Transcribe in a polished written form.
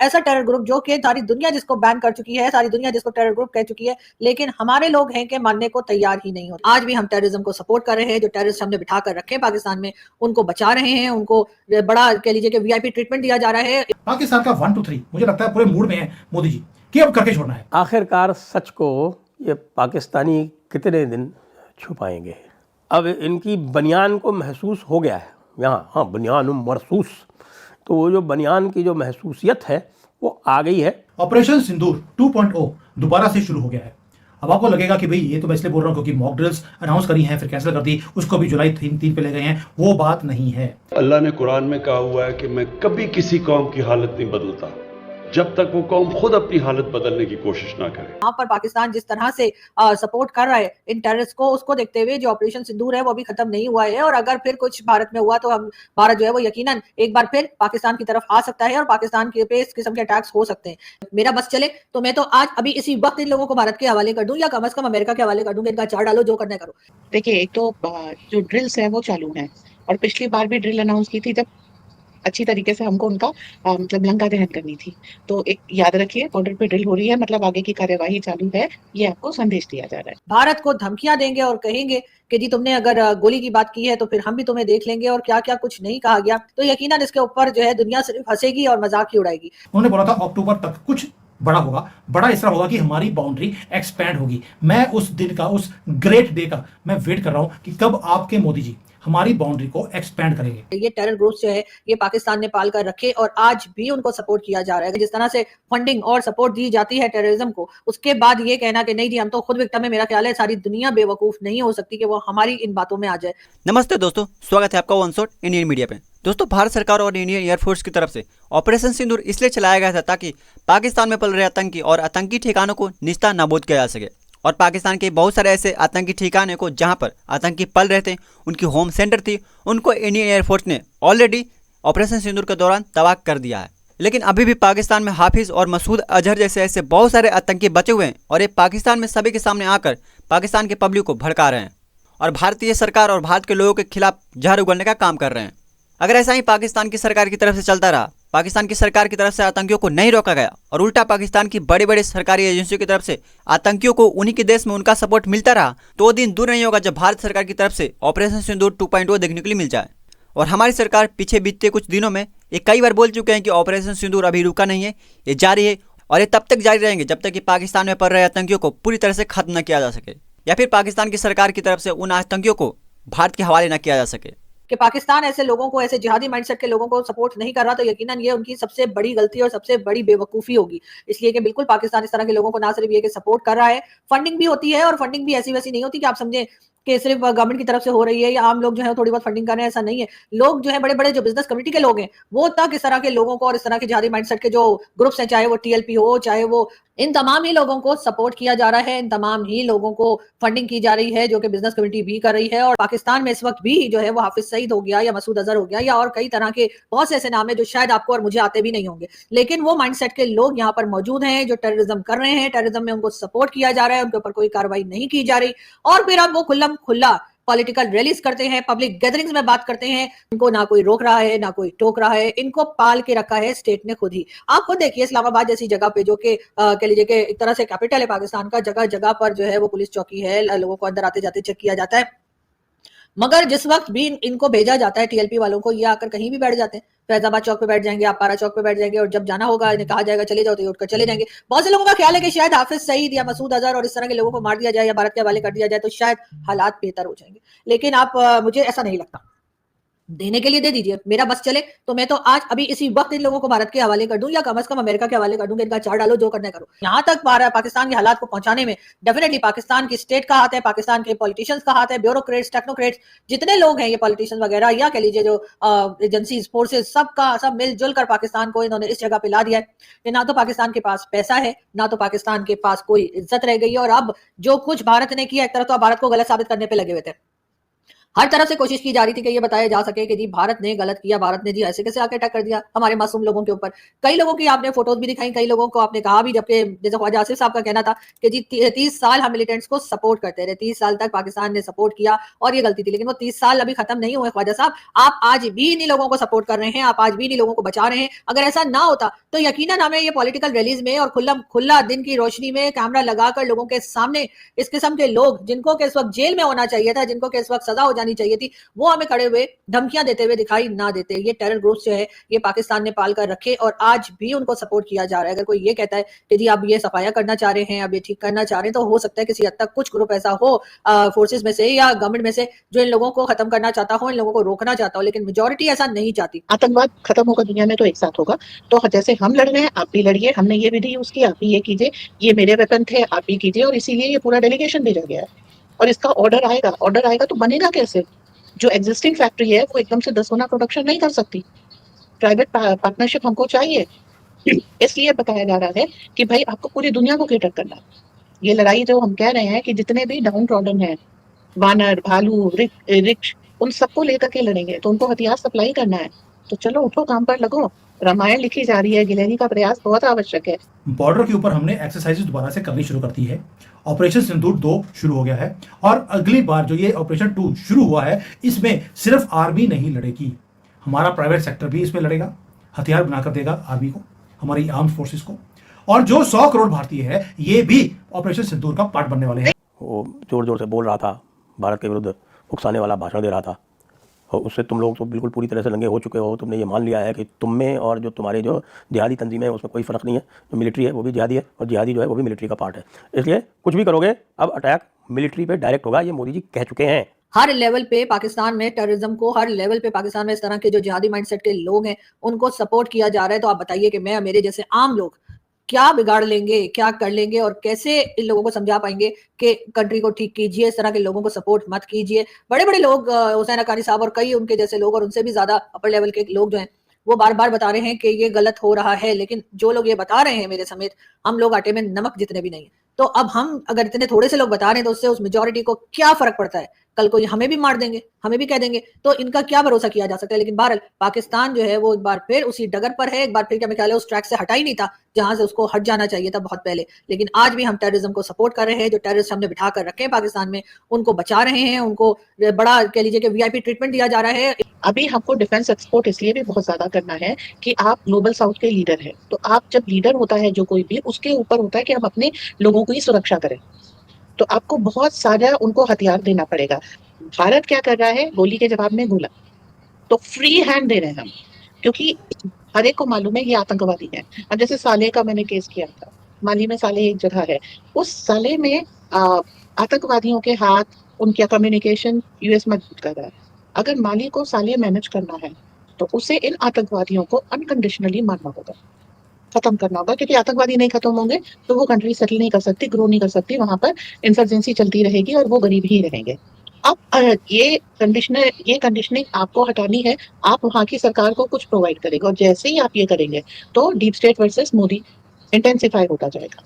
ऐसा terror group जो कि सारी दुनिया जिसको बैन कर चुकी है, सारी दुनिया जिसको टेरर ग्रुप कह चुकी है, लेकिन हमारे लोग हैं कि मानने को तैयार ही नहीं होते। आज भी हम टेररिज्म को सपोर्ट कर रहे हैं। जो टेररिस्ट हमने बिठा कर रखे हैं पाकिस्तान में, उनको बचा रहे हैं, उनको बड़ा कह लीजिए कि वीआईपी ट्रीटमेंट दिया जा रहा है। पाकिस्तान का 1 2 3 मुझे लगता है पूरे मूड में है मोदी जी कि अब करके छोड़ना है। आखिरकार सच को ये पाकिस्तानी कितने दिन छुपाएंगे। अब इनकी बनियान को महसूस हो गया है यहाँ, हाँ बनियान महसूस, तो वो जो बनियान की जो महसूसियत है वो आ गई है। ऑपरेशन सिंदूर 2.0 दोबारा से शुरू हो गया है। अब आपको लगेगा कि भाई ये तो मैं इसलिए बोल रहा हूँ क्योंकि मॉक ड्रिल्स अनाउंस करी हैं फिर कैंसिल कर दी, उसको भी जुलाई 3 पे ले गए हैं, वो बात नहीं है। अल्लाह ने कुरान में कहा हुआ है कि मैं कभी किसी कौम की हालत नहीं बदलता जब तक वो कौम खुद अपनी हालत बदलने की कोशिश ना करे। यहाँ पर पाकिस्तान जिस तरह से सपोर्ट कर रहा है इन टेररिस्ट को, उसको देखते हुए जो ऑपरेशन सिंदूर है वो भी खत्म नहीं हुआ है, और अगर फिर कुछ भारत में हुआ तो हम भारत जो है वो यकीनन एक बार फिर पाकिस्तान की तरफ आ सकता है और पाकिस्तान के पे इस किस्म के अटैक्स हो सकते हैं। मेरा बस चले तो मैं तो आज अभी इसी वक्त इन लोगों को भारत के हवाले कर दूं, या कम से कम अमेरिका के हवाले कर दूंगा। इनका चार डालो, जो करना करो। देखिए, एक तो जो ड्रिल्स है वो चालू है, और पिछली बार भी ड्रिल अनाउंस की थी जब अच्छी तरीके से हमको उनका मतलब लंका दहन करनी थी। तो एक याद रखिए, बॉर्डर पे ड्रिल हो रही है, मतलब आगे की कार्यवाही चालू है, ये आपको संदेश दिया जा रहा है। भारत को धमकियां देंगे और कहेंगे कि जी तुमने अगर गोली की बात की है तो फिर हम भी तुम्हें देख लेंगे, और क्या क्या कुछ नहीं कहा गया, तो यकीनन इसके ऊपर जो है दुनिया सिर्फ हंसेगी और मजाक ही उड़ाएगी। उन्होंने बोला था अक्टूबर तक कुछ बड़ा होगा, बड़ा इस तरह होगा कि हमारी बाउंड्री एक्सपैंड होगी। मैं उस दिन का, उस ग्रेट डे का मैं वेट कर रहा हूं कि कब आपके मोदी जी हमारी बाउंड्री को एक्सपैंड करेंगे। ये टेरर ग्रुप जो है ये पाकिस्तान ने पाल कर रखे, और आज भी उनको सपोर्ट किया जा रहा है। जिस तरह से फंडिंग और सपोर्ट दी जाती है टेररिज्म को, उसके बाद ये कहना कि नहीं जी हम तो खुद विक्टिम है, मेरा ख्याल है सारी दुनिया बेवकूफ नहीं हो सकती कि वो हमारी इन बातों में आ जाए। नमस्ते दोस्तों, स्वागत है आपका वन शॉट इंडियन मीडिया पे। दोस्तों, भारत सरकार और इंडियन एयरफोर्स की तरफ से ऑपरेशन सिंदूर इसलिए चलाया गया था ताकि पाकिस्तान में पल रहे आतंकी और आतंकी ठिकानों को निस्ता नाबूद किया जा सके, और पाकिस्तान के बहुत सारे ऐसे आतंकी ठिकाने को जहां पर आतंकी पल रहे थे, उनकी होम सेंटर थी, उनको इंडियन एयरफोर्स ने ऑलरेडी ऑपरेशन सिंदूर के दौरान तबाह कर दिया है। लेकिन अभी भी पाकिस्तान में हाफिज और मसूद अजहर जैसे ऐसे बहुत सारे आतंकी बचे हुए हैं, और ये पाकिस्तान में सभी के सामने आकर पाकिस्तान के पब्लिक को भड़का रहे हैं और भारतीय सरकार और भारत के लोगों के खिलाफ जहर उगलने का काम कर रहे हैं। अगर ऐसा ही पाकिस्तान की सरकार की तरफ से चलता रहा, पाकिस्तान की सरकार की तरफ से आतंकियों को नहीं रोका गया, और उल्टा पाकिस्तान की बड़ी बड़ी सरकारी एजेंसियों की तरफ से आतंकियों को उन्हीं के देश में उनका सपोर्ट मिलता रहा, तो वो दिन दूर नहीं होगा जब भारत सरकार की तरफ से ऑपरेशन सिंदूर 2.0 देखने के लिए मिल जाए। और हमारी सरकार पीछे बीतते कुछ दिनों में ये कई बार बोल चुके हैं कि ऑपरेशन सिंदूर अभी रुका नहीं है, ये जारी है, और ये तब तक जारी रहेंगे जब तक कि पाकिस्तान में पड़ रहे आतंकियों को पूरी तरह से खत्म न किया जा सके, या फिर पाकिस्तान की सरकार की तरफ से उन आतंकियों को भारत के हवाले न किया जा सके। कि पाकिस्तान ऐसे लोगों को, ऐसे जिहादी माइंडसेट के लोगों को सपोर्ट नहीं कर रहा, तो यकीनन ये उनकी सबसे बड़ी गलती और सबसे बड़ी बेवकूफी होगी। इसलिए कि बिल्कुल पाकिस्तान इस तरह के लोगों को ना सिर्फ ये कि सपोर्ट कर रहा है, फंडिंग भी होती है, और फंडिंग भी ऐसी वैसी नहीं होती कि आप समझे कि सिर्फ गवर्नमेंट की तरफ से हो रही है या आम लोग जो है थोड़ी बहुत फंडिंग कर रहे हैं, ऐसा नहीं है। लोग जो है बड़े बड़े जो बिजनेस कम्युनिटी के लोग हैं, वो तक इस तरह के लोगों को और इस तरह के जिहादी माइंडसेट के जो ग्रुप्स हैं, चाहे वो टीएलपी हो, चाहे वो, इन तमाम ही लोगों को सपोर्ट किया जा रहा है, इन तमाम ही लोगों को फंडिंग की जा रही है, जो कि बिजनेस कम्युनिटी भी कर रही है। और पाकिस्तान में इस वक्त भी जो है वो हाफिज सईद हो गया या मसूद अजहर हो गया या और कई तरह के बहुत से ऐसे नाम है जो शायद आपको और मुझे आते भी नहीं होंगे, लेकिन वो माइंडसेट के लोग यहाँ पर मौजूद हैं जो टेररिज्म कर रहे हैं। टेररिज्म में उनको सपोर्ट किया जा रहा है, उनके ऊपर कोई कार्रवाई नहीं की जा रही, और फिर अब वो खुल्लम खुल्ला पॉलिटिकल रैलीज करते हैं, पब्लिक गैदरिंग्स में बात करते हैं। इनको ना कोई रोक रहा है, ना कोई टोक रहा है, इनको पाल के रखा है स्टेट ने खुद ही। आप खुद देखिए इस्लामाबाद जैसी जगह पे, जो कि कह लीजिए कि एक तरह से कैपिटल है पाकिस्तान का, जगह जगह पर जो है वो पुलिस चौकी है, लोगों को अंदर आते जाते चेक किया जाता है, मगर जिस वक्त भी इनको भेजा जाता है टीएलपी वालों को, ये आकर कहीं भी बैठ जाते हैं। फैजाबाद चौक पे बैठ जाएंगे, आप पारा चौक पे बैठ जाएंगे, और जब जाना होगा इन्हें कहा जाएगा चले जाओ तो ये उठकर चले जाएंगे। बहुत से लोगों का ख्याल है कि शायद हाफिज सईद या मसूद अजहर और इस तरह के लोगों को मार दिया जाए या भारत के हवाले कर दिया जाए तो शायद हालात बेहतर हो जाएंगे, लेकिन आप मुझे ऐसा नहीं लगता। देने के लिए दे दीजिए, मेरा बस चले तो मैं तो आज अभी इसी वक्त इन लोगों को भारत के हवाले कर दूं, या कम से कम अमेरिका के हवाले कर दूं। इनका चार डालो, जो करना करो। यहाँ तक पाकिस्तान के हालात को पहुंचाने में डेफिनेटली पाकिस्तान की स्टेट का हाथ है, पाकिस्तान के पॉलिटिशियंस का हाथ है, ब्यूरोक्रेट्स, टेक्नोक्रेट्स, जितने लोग हैं ये पॉलिटिशियंस वगैरह, या कह लीजिए जो एजेंसीज, फोर्सेज, सब मिलजुल कर पाकिस्तान को इन्होंने इस जगह पे ला दिया है कि ना तो पाकिस्तान के पास पैसा है, ना तो पाकिस्तान के पास कोई इज्जत रह गई है। और अब जो कुछ भारत ने किया, एक तरह तो भारत को गलत साबित करने पर लगे हुए थे। हर तरफ से कोशिश की जा रही थी कि ये बताया जा सके कि जी भारत ने गलत किया, भारत ने जी ऐसे कैसे आके अटैक कर दिया हमारे मासूम लोगों के ऊपर। कई लोगों की आपने फोटोज भी दिखाई, कई लोगों को आपने कहा भी, जबकि जैसे ख्वाजा आसिफ साहब का कहना था कि जी 30 साल हम मिलिटेंट्स को सपोर्ट करते रहे, 30 साल तक पाकिस्तान ने सपोर्ट किया और ये गलती थी। लेकिन वो 30 साल अभी खत्म नहीं हुए ख्वाजा साहब, आप आज भी इन्हीं लोगों को सपोर्ट कर रहे हैं, आप आज भी इन्हीं लोगों को बचा रहे हैं। अगर ऐसा ना होता तो यकीनन हमें ये पॉलिटिकल रैलीज में और खुला दिन की रोशनी में कैमरा लगाकर लोगों के सामने इस किस्म के लोग जिनको के इस वक्त जेल में होना चाहिए था, जिनको के इस वक्त सजा हो जानी चाहिए थी, वो हमें खड़े हुए धमकियां देते हुए दिखाई ना देते। ये टेरर ग्रुप्स जो है ये पाकिस्तान ने पाल कर रखे और आज भी उनको सपोर्ट किया जा रहा है। अगर कोई ये कहता है कि जी अब ये सफाया करना चाह रहे हैं, अब ये ठीक करना चाह रहे हैं, तो हो सकता है किसी हद तक कुछ ग्रुप ऐसा हो फोर्सेस में से या गवर्नमेंट में से जो इन लोगों को खत्म करना चाहता हो, इन लोगों को रोकना चाहता हो, लेकिन मेजोरिटी ऐसा नहीं चाहती। आतंकवाद खत्म होगा दुनिया में तो एक साथ होगा। तो जैसे हम लड़ रहे हैं आप भी लड़िए, हमने ये विधि यूज की आप भी ये कीजिए, ये मेरे वेपन थे आप भी कीजिए, और इसीलिए ये पूरा डेलीगेशन भेजा गया है। और इसका ऑर्डर आएगा तो बनेगा कैसे? जो एग्जिस्टिंग फैक्ट्री है वो एकदम से 10 गुना प्रोडक्शन नहीं कर सकती, प्राइवेट पार्टनरशिप हमको चाहिए। इसलिए बताया जा रहा है कि भाई आपको पूरी दुनिया को केटर करना है। ये लड़ाई जो हम कह रहे हैं कि जितने भी डाउन ट्रॉडन है, वानर, भालू, रिक्ष, उन सबको लेकर के लड़ेंगे, तो उनको हथियार सप्लाई करना है। तो चलो उठो, काम पर लगो। रामायण लिखी जा रही है, गिलहरी का प्रयास बहुत आवश्यक है। बॉर्डर के ऊपर हमने एक्सरसाइजेस दोबारा से करनी शुरू कर दी है। ऑपरेशन सिंदूर 2 शुरू हो गया है और अगली बार जो ये ऑपरेशन 2 शुरू हुआ है इसमें सिर्फ आर्मी नहीं लड़ेगी, हमारा प्राइवेट सेक्टर भी इसमें लड़ेगा, हथियार बनाकर देगा आर्मी को, हमारी आर्म्ड फोर्सेस को, और जो 100 करोड़ भारतीय है ये भी ऑपरेशन सिंदूर का पार्ट बनने वाले हैं। वो जोर जोर से बोल रहा था, भारत के विरुद्ध उकसाने वाला भाषण दे रहा था, और उससे तुम लोग तो बिल्कुल पूरी तरह से नंगे हो चुके हो। तुमने ये मान लिया है कि तुम में और जो तुम्हारे जो जिहादी तंजीमें हैं उसमें कोई फ़र्क नहीं है। जो मिलिट्री है वो भी जिहादी है और जिहादी जो है वो भी मिलिट्री का पार्ट है। इसलिए कुछ भी करोगे अब अटैक मिलिट्री पे डायरेक्ट होगा, ये मोदी जी कह चुके हैं। हर लेवल पे पाकिस्तान में टेररिज्म को, हर लेवल पे पाकिस्तान में इस तरह के जो जिहादी माइंडसेट के लोग हैं उनको सपोर्ट किया जा रहा है। तो आप बताइए कि मैं, मेरे जैसे आम लोग क्या बिगाड़ लेंगे, क्या कर लेंगे और कैसे इन लोगों को समझा पाएंगे कि कंट्री को ठीक कीजिए, इस तरह के लोगों को सपोर्ट मत कीजिए। बड़े बड़े लोग, हुसैन हक्कानी साहब और कई उनके जैसे लोग और उनसे भी ज्यादा अपर लेवल के लोग जो हैं वो बार बार बता रहे हैं कि ये गलत हो रहा है, लेकिन जो लोग ये बता रहे हैं मेरे समेत, हम लोग आटे में नमक जितने भी नहीं है। तो अब हम अगर इतने थोड़े से लोग बता रहे हैं तो उससे उस मेजोरिटी को क्या फर्क पड़ता है? कल को ये हमें भी मार देंगे, हमें भी कह देंगे, तो इनका क्या भरोसा किया जा सकता है? लेकिन बहरहाल पाकिस्तान जो है वो एक बार फिर उसी डगर पर है, एक बार फिर क्या मैं ख्याल है उस ट्रैक से हटा ही नहीं था जहां से उसको हट जाना चाहिए था बहुत पहले। लेकिन आज भी हम टेररिज्म को सपोर्ट कर रहे हैं। जो टेररिस्ट हमने बिठा कर रखे हैं पाकिस्तान में उनको बचा रहे हैं, उनको बड़ा कह लीजिए कि वीआईपी ट्रीटमेंट दिया जा रहा है। अभी हमको डिफेंस एक्सपोर्ट इसलिए भी बहुत ज्यादा करना है कि आप ग्लोबल साउथ के लीडर हैं, तो आप जब लीडर होता है जो कोई भी, उसके ऊपर होता है कि हम अपने लोगों की सुरक्षा करें। तो आपको बहुत सारा उनको हथियार देना पड़ेगा। भारत क्या कर रहा है? गोली के जवाब में गोला, तो फ्री हैंड दे रहे हैं हम, क्योंकि हर एक को मालूम है ये आतंकवादी है। अब जैसे साले का मैंने केस किया था, माली में साले एक जगह है, उस साले में आतंकवादियों के हाथ, उनका कम्युनिकेशन यूएस मजबूत कर रहा है। अगर माली को साले मैनेज करना है तो उसे इन आतंकवादियों को अनकंडीशनली मारना होगा, खत्म करना होगा, क्योंकि आतंकवादी नहीं खत्म होंगे तो वो कंट्री सेटल नहीं कर सकती, ग्रो नहीं कर सकती, वहां पर इंसर्जेंसी चलती रहेगी और वो गरीब ही रहेंगे। अब ये कंडीशनिंग आपको हटानी है, आप वहां की सरकार को कुछ प्रोवाइड करेंगे, और जैसे ही आप ये करेंगे तो deep state versus Modi intensify होता जाएगा।